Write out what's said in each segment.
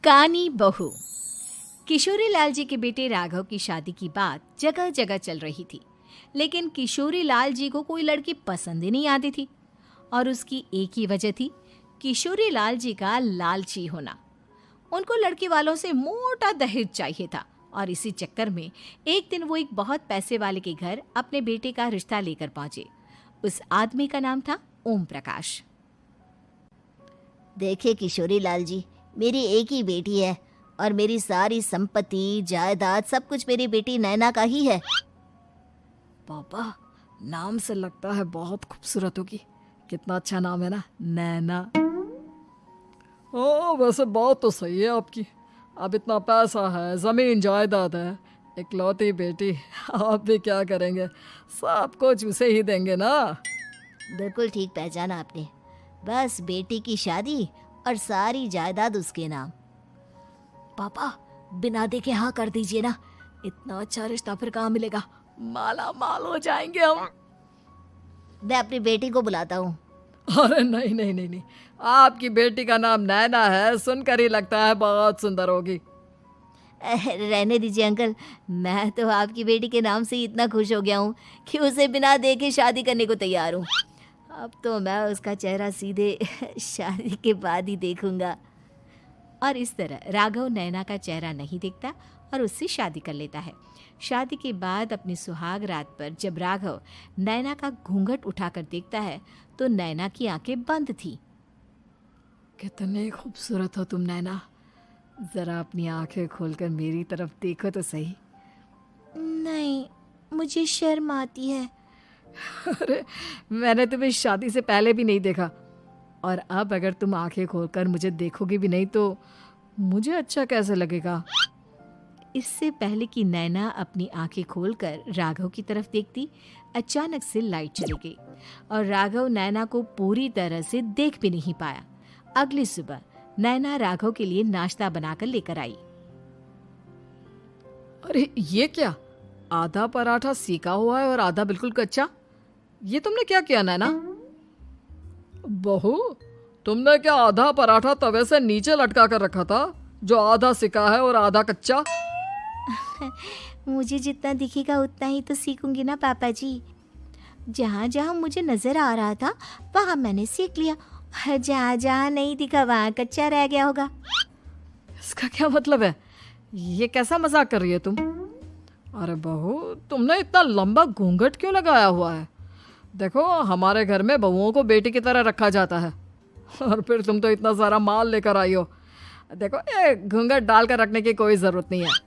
कानी बहू। किशोरी लाल जी के बेटे राघव की शादी की बात जगह जगह चल रही थी, लेकिन किशोरी लाल जी को कोई लड़की पसंद ही नहीं आती थी। और उसकी एक ही वजह थी, किशोरी लाल जी का लालची होना। उनको लड़की वालों से मोटा दहेज चाहिए था और इसी चक्कर में एक दिन वो एक बहुत पैसे वाले के घर अपने बेटे का रिश्ता लेकर पहुंचे। उस आदमी का नाम था ओम प्रकाश। देखिए किशोरी लाल जी, मेरी एक ही बेटी है और मेरी सारी संपत्ति जायदाद सब कुछ मेरी बेटी नैना का ही है। पापा, नाम से लगता है बहुत खूबसूरत होगी। कितना अच्छा नाम है ना, नैना। ओ, वैसे बात तो सही है आपकी। अब इतना पैसा है, जमीन जायदाद है, इकलौती बेटी, आप भी क्या करेंगे? सब कुछ उसे ही देंगे ना। बिल्कुल ठीक पहचाना आपने। बस बेटी की शादी और सारी जायदाद उसके नाम। पापा, बिना देखे हाँ कर दीजिए ना। इतना अच्छा रिश्ता फिर कहाँ मिलेगा? माला माल हो जाएंगे हम। मैं अपनी बेटी को बुलाता हूँ। अरे नहीं नहीं नहीं नहीं, आपकी बेटी का नाम नैना है, सुनकर ही लगता है बहुत सुंदर होगी। रहने दीजिए अंकल, मैं तो आपकी बेटी के नाम से ही इतना खुश हो गया हूँ कि उसे बिना देखे शादी करने को तैयार हूँ। अब तो मैं उसका चेहरा सीधे शादी के बाद ही देखूंगा। और इस तरह राघव नैना का चेहरा नहीं देखता और उससे शादी कर लेता है। शादी के बाद अपनी सुहाग रात पर जब राघव नैना का घूंघट उठाकर देखता है तो नैना की आंखें बंद थी। कितने खूबसूरत हो तुम नैना, जरा अपनी आंखें खोलकर मेरी तरफ देखो तो सही। नहीं, मुझे शर्म आती है। अरे, मैंने तुम्हें शादी से पहले भी नहीं देखा, और अब अगर तुम आंखें खोलकर मुझे देखोगी भी नहीं तो मुझे अच्छा कैसे लगेगा? इससे पहले कि नैना अपनी आंखें खोलकर राघव की तरफ देखती, अचानक से लाइट चली गई और राघव नैना को पूरी तरह से देख भी नहीं पाया। अगली सुबह नैना राघव के लिए नाश्ता बनाकर लेकर आई। अरे ये क्या, आधा पराठा सेका हुआ है और आधा बिल्कुल कच्चा। ये तुमने क्या किया नैना? बहू, तुमने क्या आधा पराठा तवे से नीचे लटका कर रखा था, जो आधा सिका है और आधा कच्चा? मुझे जितना दिखेगा उतना ही तो सीखूंगी ना पापा जी। जहाँ जहाँ मुझे नजर आ रहा था वहाँ मैंने सीख लिया, जहाँ जहाँ नहीं दिखा वहाँ कच्चा रह गया होगा। इसका क्या मतलब है? ये कैसा मजाक कर रही है तुम? अरे बहू, तुमने इतना लंबा घूंघट क्यों लगाया हुआ है? देखो, हमारे घर में बहुओं को बेटी की तरह रखा जाता है, और फिर तुम तो इतना सारा माल लेकर आई हो। देखो, ये घूंघट डालकर रखने की कोई ज़रूरत नहीं है।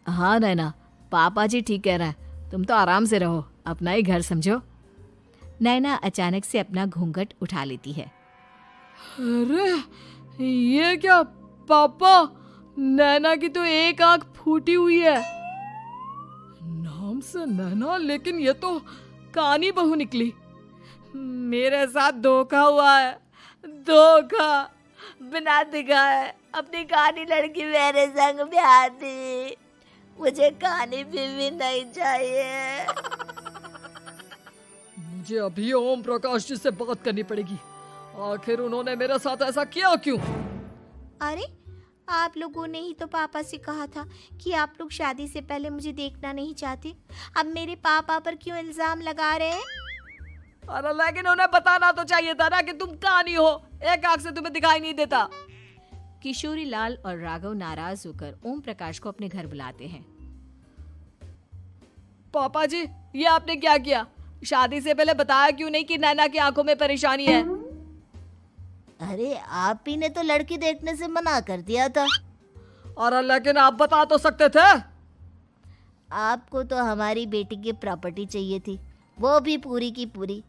हाँ नैना, पापा जी ठीक कह रहे हैं, तुम तो आराम से रहो, अपना ही घर समझो। नैना अचानक से अपना घूंघट उठा लेती है। अरे ये क्या पापा, नैना की तो एक आंख फूटी हुई है। नाम से नैना, लेकिन ये तो कानी बहू निकली। मेरे साथ धोखा हुआ है, धोखा। बिना दिखाए अपनी कानी लड़की मेरे संग ब्याह दी। मुझे कानी भी नहीं चाहिए। मुझे अभी ओम प्रकाश जी से बात करनी पड़ेगी। आखिर उन्होंने मेरे साथ ऐसा किया क्यों? अरे, आप लोगों ने ही तो पापा से कहा था कि आप लोग शादी से पहले मुझे देखना नहीं चाहते। अब मेरे पापा पर क्यों इल्जाम लगा रहे हैं? अरे लेकिन उन्हें बताना तो चाहिए था ना कि तुम कानी हो, एक आंख से तुम्हें दिखाई नहीं देता। किशोरी लाल और राघव नाराज होकर ओम प्रकाश को अपने घर बुलाते हैं। पापा जी, ये आपने क्या किया? शादी से पहले बताया क्यों नहीं कि नैना की आंखों में परेशानी है? अरे, आप ही ने तो लड़की देखने से मना कर दिया था। और लेकिन आप बता तो सकते थे। आपको तो हमारी बेटी की प्रॉपर्टी चाहिए थी, वो भी पूरी की पूरी।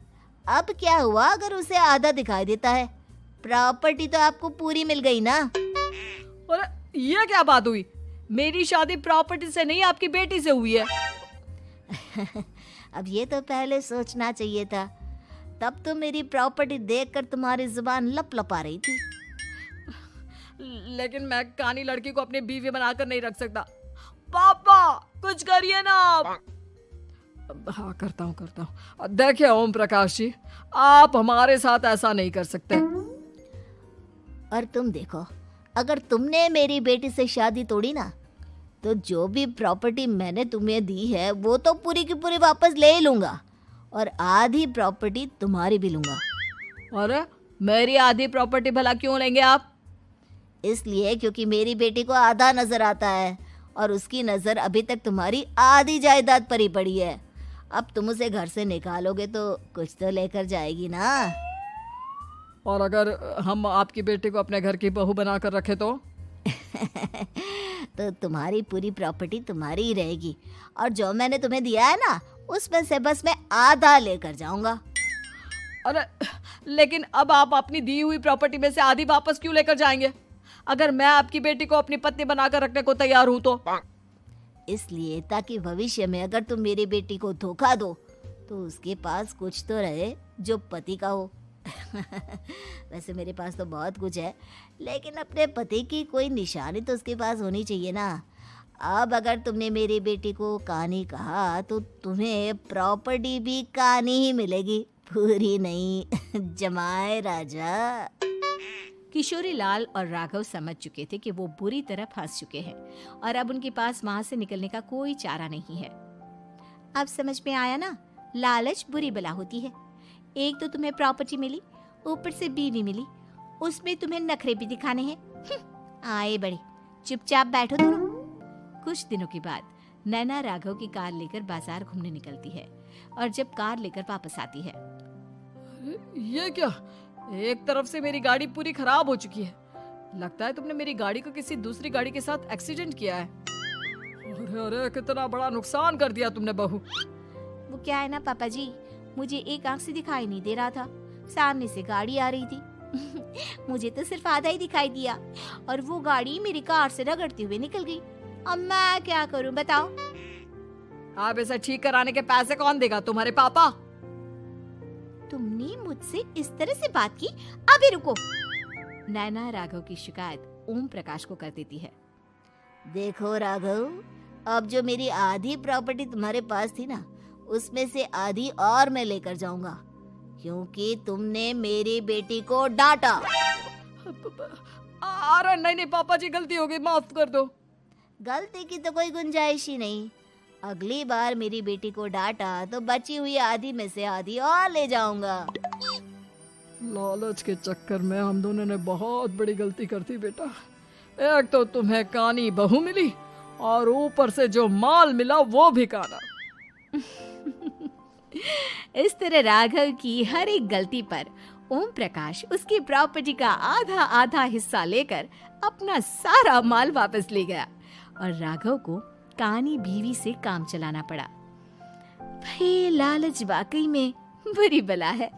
अब क्या हुआ अगर उसे आधा दिखाई देता है? प्रॉपर्टी तो आपको पूरी मिल गई ना। और ये क्या बात हुई? मेरी शादी प्रॉपर्टी से नहीं, आपकी बेटी से हुई है। अब ये तो पहले सोचना चाहिए था, तब तो मेरी प्रॉपर्टी देखकर तुम्हारी जुबान लप लपा रही थी। लेकिन मैं कानी लड़की को अपनी बीवी बनाकर नहीं रख सकता। पापा, कुछ करिए ना आप। हाँ, करता हूँ। देखिए ओम प्रकाश जी, आप हमारे साथ ऐसा नहीं कर सकते। और तुम देखो, अगर तुमने मेरी बेटी से शादी तोड़ी ना, तो जो भी प्रॉपर्टी मैंने तुम्हें दी है वो तो पूरी की पूरी वापस ले ही लूँगा, और आधी प्रॉपर्टी तुम्हारी भी लूँगा। अरे मेरी आधी प्रॉपर्टी भला क्यों लेंगे आप? इसलिए क्योंकि मेरी बेटी को आधा नजर आता है और उसकी नज़र अभी तक तुम्हारी आधी जायदाद पर ही पड़ी है। अब तुम उसे घर से निकालोगे तो कुछ तो लेकर जाएगी ना। और अगर हम आपकी बेटी को अपने घर की बहू बना कर रखे तो? तो तुम्हारी पूरी प्रॉपर्टी तुम्हारी ही रहेगी, और जो मैंने तुम्हें दिया है ना, उसमें से बस मैं आधा लेकर जाऊंगा। अरे लेकिन अब आप अपनी दी हुई प्रॉपर्टी में से आधी वापस क्यों लेकर जाएंगे? अगर मैं आपकी बेटी को अपनी पत्नी बनाकर रखने को तैयार हूं तो? इसलिए ताकि भविष्य में अगर तुम मेरी बेटी को धोखा दो तो उसके पास कुछ तो रहे जो पति का हो। वैसे मेरे पास तो बहुत कुछ है, लेकिन अपने पति की कोई निशानी तो उसके पास होनी चाहिए ना। अब अगर तुमने मेरी बेटी को कहानी कहा तो तुम्हें प्रॉपर्टी भी कहानी ही मिलेगी, पूरी नहीं। जमाए राजा। किशोरी लाल और राघव समझ चुके थे कि वो बुरी तरह फंस चुके हैं और अब उनके पास वहां से निकलने का कोई चारा नहीं है। अब समझ में आया ना, लालच बुरी बला होती है। एक तो तुम्हें प्रॉपर्टी मिली, ऊपर से बीवी मिली, उसमें तुम्हें नखरे भी दिखाने हैं। आए बड़े, चुपचाप बैठो दोनों। कुछ दिनों के बाद नैना राघव की कार लेकर बाजार घूमने निकलती है और जब कार लेकर वापस आती है, ये क्या? एक तरफ से मेरी गाड़ी पूरी खराब हो चुकी है। लगता है तुमने मेरी गाड़ी को किसी दूसरी गाड़ी के साथ एक्सीडेंट किया है। अरे अरे कितना बड़ा नुकसान कर दिया तुमने बहू। वो क्या है ना पापा जी, मुझे एक आंख से दिखाई नहीं दे रहा था, सामने से गाड़ी आ रही थी। मुझे तो सिर्फ आधा ही दिखाई दिया और वो गाड़ी मेरी कार से रगड़ते हुए निकल गई। अब मैं क्या करूं बताओ? आप इसे ठीक कराने के पैसे कौन देगा? तुम्हारे पापा। तुमने मुझसे इस तरह से बात की? अभी रुको। नैना राघव की शिकायत ओम प्रकाश को कर देती है। देखो राघव, अब जो मेरी आधी प्रॉपर्टी तुम्हारे पास थी ना, उसमें से आधी और मैं लेकर जाऊंगा, क्योंकि तुमने मेरी बेटी को डांटा। अरे नहीं नहीं पापा जी, गलती हो गई, माफ कर दो। गलती की तो कोई गुंजाइश ही नहीं। अगली बार मेरी बेटी को डांटा तो बची हुई आधी में से आधी और ले जाऊंगा। लालच के चक्कर में हम दोनों ने बहुत बड़ी गलती कर दी बेटा। एक तो तुम्हें कानी बहू मिली और ऊपर से जो माल मिला वो भी काना। इस तरह राघव की हर एक गलती पर ओम प्रकाश उसकी प्रॉपर्टी का आधा आधा हिस्सा लेकर अपना सारा माल वापस ले गया और राघव को कानी बीवी से काम चलाना पड़ा। भाई लालच वाकई में बुरी बला है।